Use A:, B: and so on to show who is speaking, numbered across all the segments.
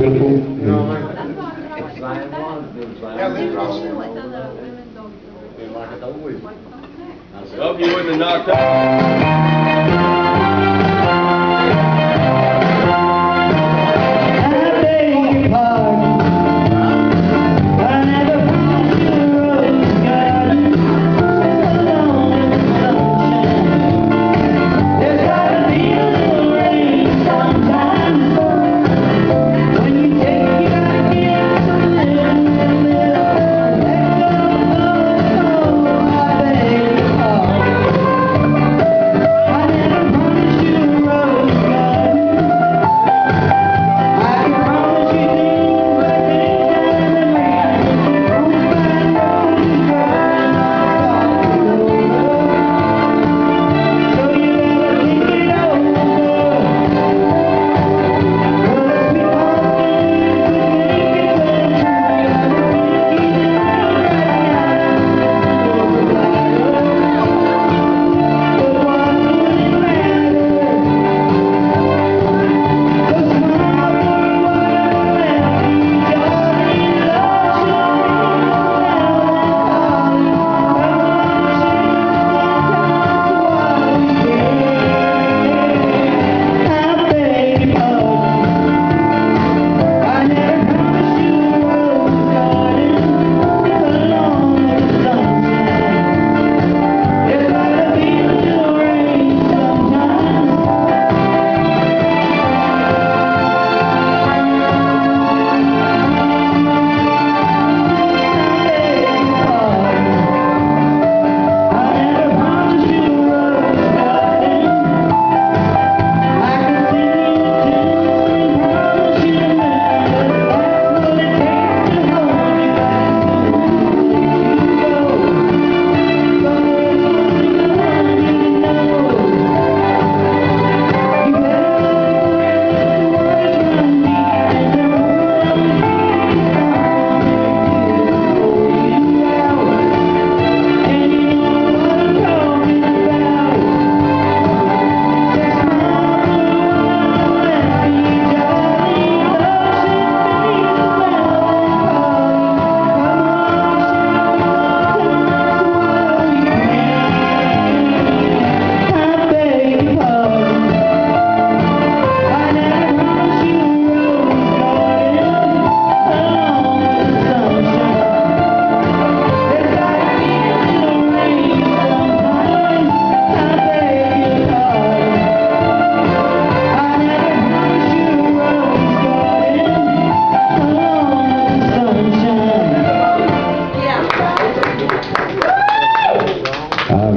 A: beautiful.
B: Hope you wouldn't have knocked out.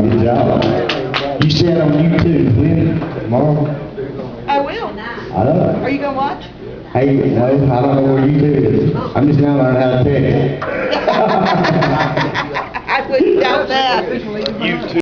A: Good job. You said on YouTube when, tomorrow?
C: I will.
A: I know.
C: Are you gonna watch?
A: Hey, no, I don't know where YouTube is. I'm just now learning how to text.
C: I wouldn't doubt that.